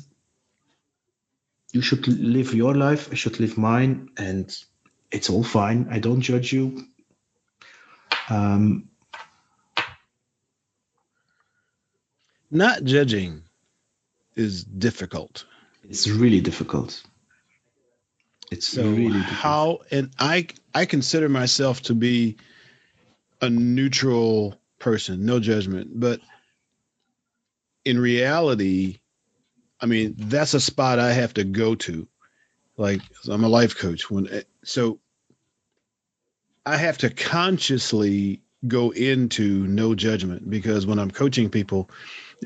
S3: you should live your life. I should live mine, and it's all fine. I don't judge you.
S2: Not judging is difficult.
S3: It's really difficult. It's really difficult.
S2: And I consider myself to be a neutral person, no judgment. But in reality, I mean, that's a spot I have to go to. Like, I'm a life coach. So I have to consciously go into no judgment, because when I'm coaching people,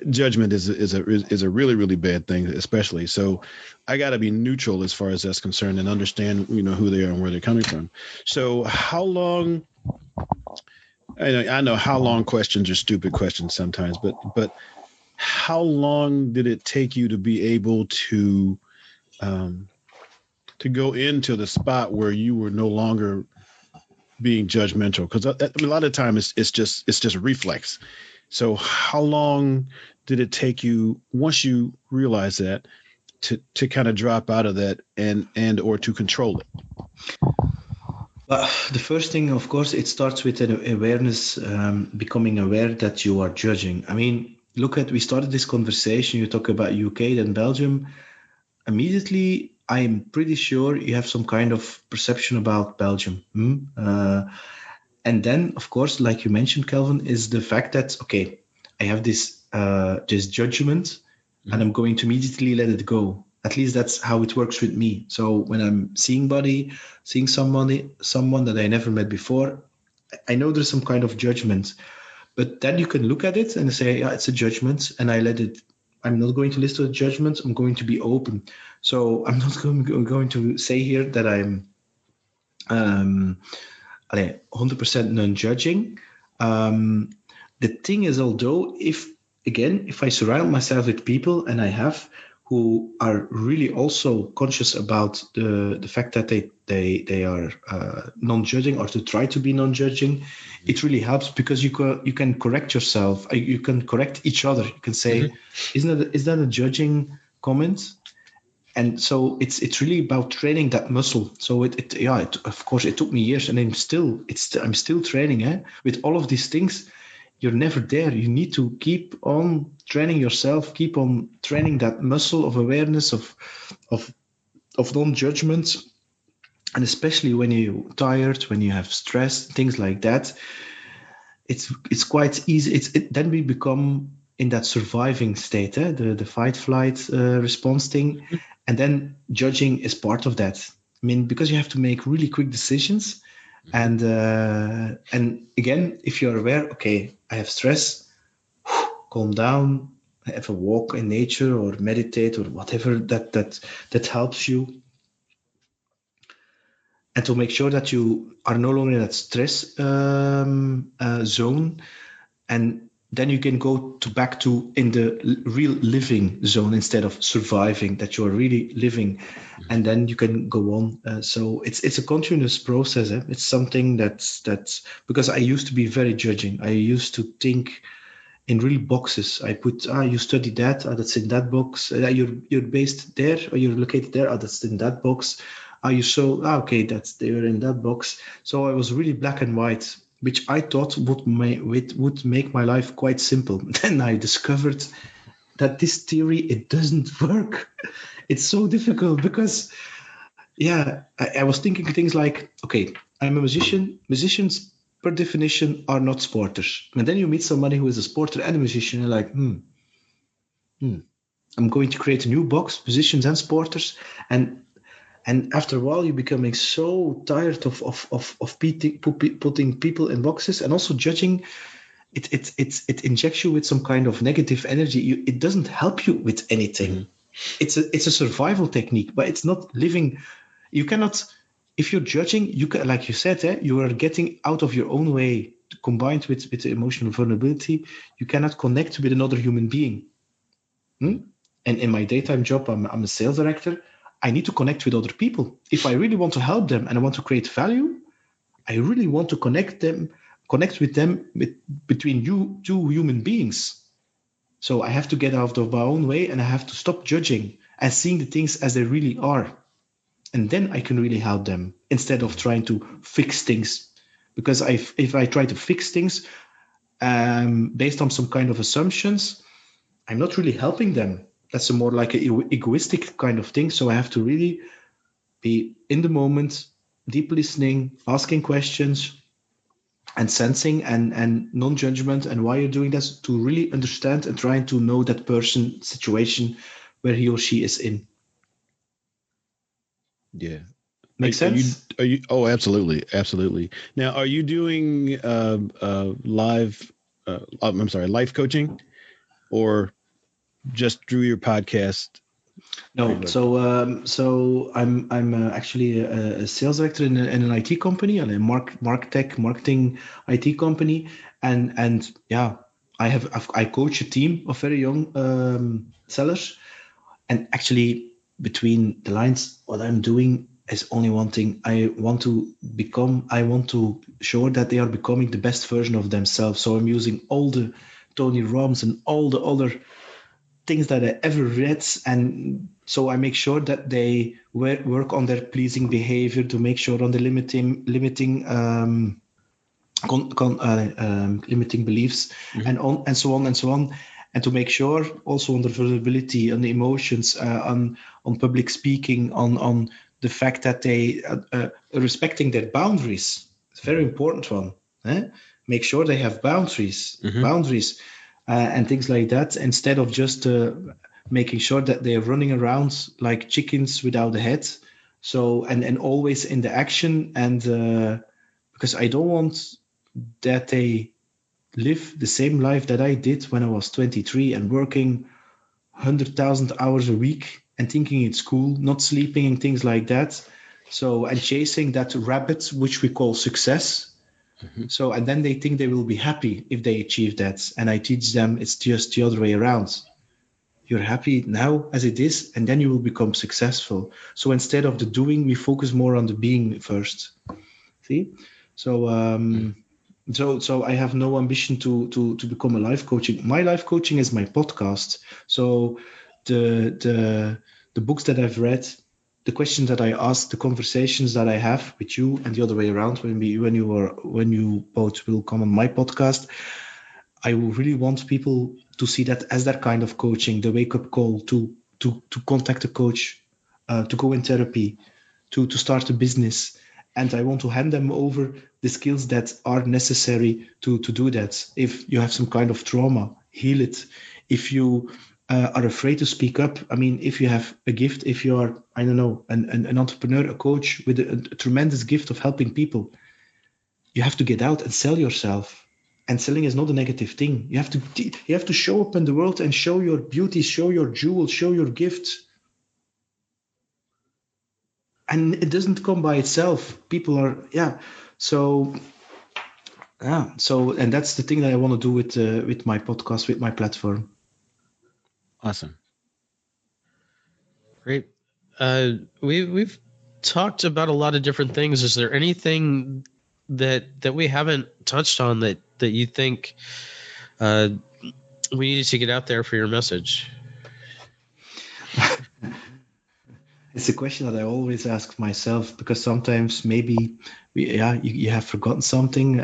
S2: judgment is a really, really bad thing, especially. So I got to be neutral as far as that's concerned and understand, who they are and where they're coming from. So how long, I know how long questions are stupid questions sometimes, but how long did it take you to be able to go into the spot where you were no longer being judgmental? Because a lot of times it's just reflex. So how long did it take you, once you realize that, to kind of drop out of that and or to control it?
S3: The first thing, of course, it starts with an awareness, becoming aware that you are judging. I mean, we started this conversation, you talk about UK, then Belgium. Immediately, I'm pretty sure you have some kind of perception about Belgium. And then, of course, like you mentioned, Kelvin, is the fact that, okay, I have this judgment, and I'm going to immediately let it go. At least that's how it works with me. So when I'm seeing someone that I never met before, I know there's some kind of judgment. But then you can look at it and say, yeah, it's a judgment, and I let it. I'm not going to listen to the judgment. I'm going to be open. So I'm not going to say here that I'm 100% non-judging. The thing is, although if I surround myself with people, and I have, who are really also conscious about the fact that they are non-judging, or to try to be non-judging, it really helps, because you can correct yourself, you can correct each other. You can say, is that a judging comment? And so it's really about training that muscle. So of course it took me years, and I'm still training. With all of these things, you're never there. You need to keep on training yourself, keep on training that muscle of awareness, of non-judgment. And especially when you're tired, when you have stress, things like that, it's quite easy. Then we become in that surviving state, the fight flight response thing. And then judging is part of that. I mean, because you have to make really quick decisions. And again, if you're aware, okay, I have stress, calm down, have a walk in nature, or meditate, or whatever that helps you. And to make sure that you are no longer in that stress zone. And then you can go back to in the real living zone, instead of surviving, that you are really living. And then you can go on. So it's a continuous process. It's something that's because I used to be very judging. I used to think in real boxes. I put, you study that, that's in that box. You're based there, or you're located there, that's in that box. Okay, they're in that box. So I was really black and white, which I thought would make my life quite simple. Then I discovered that this theory, it doesn't work. It's so difficult, because I was thinking things like, okay, I'm a musician. Musicians per definition are not sporters. And then you meet somebody who is a sporter and a musician, and you're like, I'm going to create a new box, musicians and sporters. And after a while, you're becoming so tired of putting people in boxes, and also judging. It injects you with some kind of negative energy. It doesn't help you with anything. It's a survival technique, but it's not living. You cannot, if you're judging, you can, like you said, you are getting out of your own way. Combined with the emotional vulnerability, you cannot connect with another human being. And in my daytime job, I'm a sales director. I need to connect with other people. If I really want to help them and I want to create value, I really want to connect with them between two human beings. So I have to get out of my own way, and I have to stop judging and seeing the things as they really are. And then I can really help them, instead of trying to fix things. Because if I try to fix things based on some kind of assumptions, I'm not really helping them. That's a more like an egoistic kind of thing. So I have to really be in the moment, deep listening, asking questions, and sensing, and non-judgment, and why you're doing this, to really understand and trying to know that person's situation where he or she is in.
S2: Yeah.
S3: Make sense?
S2: Are you? Oh, absolutely. Now, are you doing live? Life coaching, or just through your podcast?
S3: No. So I'm actually a sales director in an IT company, and a marketing IT company, and I coach a team of very young sellers, and actually between the lines, what I'm doing is only one thing. I want to show that they are becoming the best version of themselves. So I'm using all the Tony Robbins and all the other things that I ever read, and so I make sure that they work on their pleasing behavior, to make sure on the limiting limiting beliefs, and so on. and to make sure also on the vulnerability, on the emotions, on public speaking, on the fact that they respecting their boundaries. It's a very important one. Make sure they have boundaries, and things like that, instead of just making sure that they're running around like chickens without a head. So and always in the action, and because I don't want that they live the same life that I did when I was 23 and working 100,000 hours a week and thinking it's cool, not sleeping and things like that. So, and chasing that rabbit, which we call success. So, and then they think they will be happy if they achieve that. And I teach them it's just the other way around. You're happy now as it is, and then you will become successful. So instead of the doing, we focus more on the being first. See? So, so I have no ambition to become a life coach. My life coaching is my podcast. So the books that I've read, the questions that I ask, the conversations that I have with you, and the other way around when you both will come on my podcast, I really want people to see that as that kind of coaching, the wake up call to contact a coach, to go in therapy, to start a business. And I want to hand them over the skills that are necessary to do that. If you have some kind of trauma, heal it. If you are afraid to speak up, I mean, if you have a gift, if you are, I don't know, an entrepreneur, a coach with a tremendous gift of helping people, you have to get out and sell yourself. And selling is not a negative thing. You have to show up in the world and show your beauty, show your jewels, show your gifts. And it doesn't come by itself. People are, So, and that's the thing that I want to do with my podcast, with my platform.
S2: Awesome.
S1: Great. We've talked about a lot of different things. Is there anything that we haven't touched on that you think we needed to get out there for your message?
S3: It's a question that I always ask myself, because sometimes maybe you have forgotten something.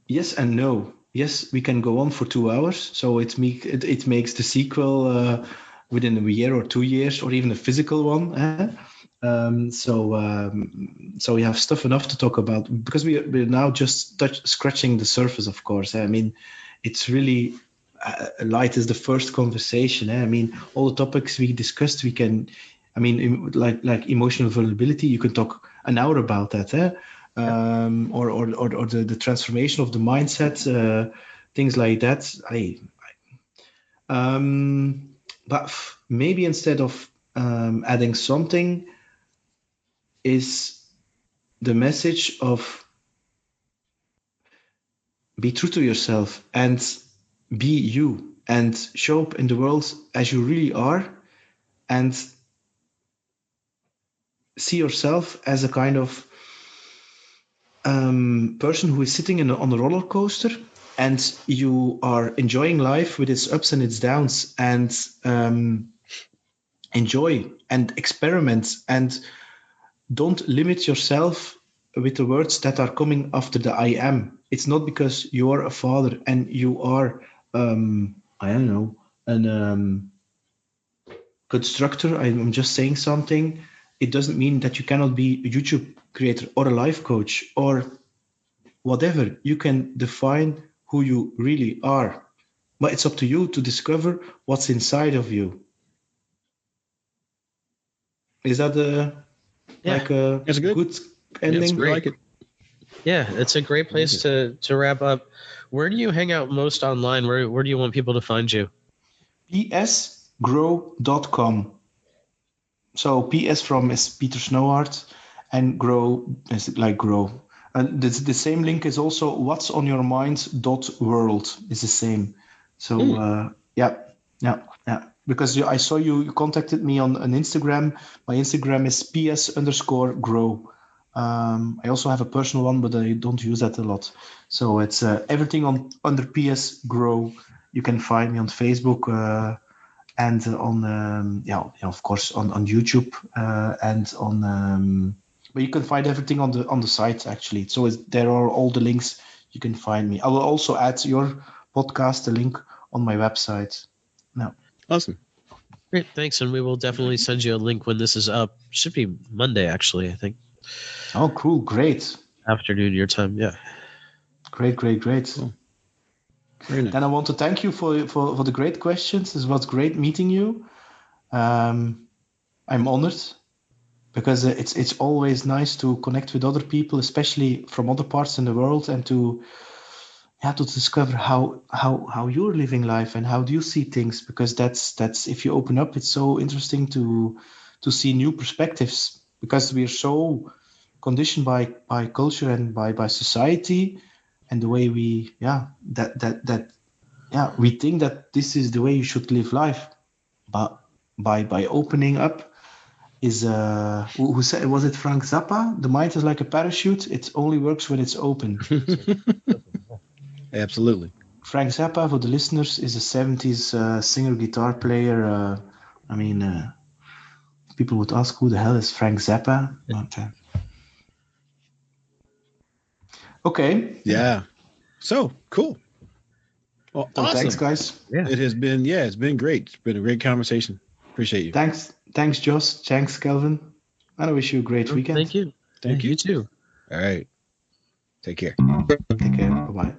S3: Yes and no. Yes, we can go on for 2 hours, so it makes the sequel within a year or 2 years, or even a physical one. So we have stuff enough to talk about, because we're now just scratching the surface. Of course, I mean, it's really. Light is the first conversation. I mean, all the topics we discussed, we can, I mean, like emotional vulnerability, you can talk an hour about that, or the transformation of the mindset, things like that. But maybe instead of adding something, is the message of be true to yourself and be you, and show up in the world as you really are, and see yourself as a kind of person who is sitting on a roller coaster, and you are enjoying life with its ups and its downs, and enjoy and experiment, and don't limit yourself with the words that are coming after the I am. It's not because you are a father and you are I don't know, an constructor. I'm just saying something. It doesn't mean that you cannot be a YouTube creator or a life coach or whatever. You can define who you really are, but it's up to you to discover what's inside of you. Is that like a good ending?
S2: I like it.
S1: Yeah, it's a great place to wrap up. Where do you hang out most online? Where do you want people to find you?
S3: psgrow.com. So PS from is Peter Snauwaert, and grow is like grow. And the same link is also whatsonyourmind.world is the same. So yeah. Because I saw you contacted me on Instagram. My Instagram is ps_grow. I also have a personal one, but I don't use that a lot. So it's everything under PS Grow. You can find me on Facebook and on of course on YouTube and on. But you can find everything on the site actually. So there are all the links. You can find me. I will also add your podcast, the link on my website. No.
S2: Awesome.
S1: Great, thanks, and we will definitely send you a link when this is up. Should be Monday, actually, I think.
S3: Oh, cool. Great.
S1: Afternoon your time, yeah.
S3: Great.
S2: Cool. Very nice.
S3: Then I want to thank you for the great questions. It was great meeting you. I'm honored because it's always nice to connect with other people, especially from other parts in the world, and to discover how you're living life and how do you see things, because that's if you open up, it's so interesting to see new perspectives, because we are so conditioned by culture and by society and the way we we think that this is the way you should live life, but by opening up is who said, was it Frank Zappa? The mind is like a parachute, it only works when it's open.
S2: Absolutely.
S3: Frank Zappa, for the listeners, is a 70s singer, guitar player. People would ask, who the hell is Frank Zappa? But, okay.
S2: Yeah. So cool. Well,
S3: So
S2: awesome.
S3: thanks, guys.
S1: Yeah.
S2: It's been great. It's been a great conversation. Appreciate you.
S3: Thanks, Josh. Thanks, Kelvin. And I wish you a great weekend.
S1: Thank you.
S2: Thank you.
S1: You too.
S2: All right. Take care.
S3: Take care. Bye-bye.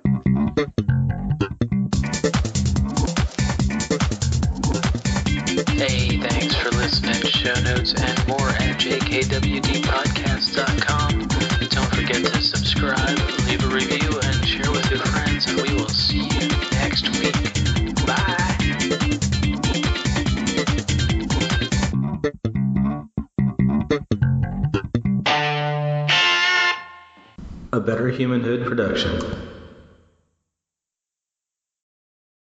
S4: Hey, thanks for listening. Show notes and more at jkwdpodcast.com. Don't forget to subscribe, leave a review, and share with your friends, and we will see you next week. Bye. A Better Humanhood production.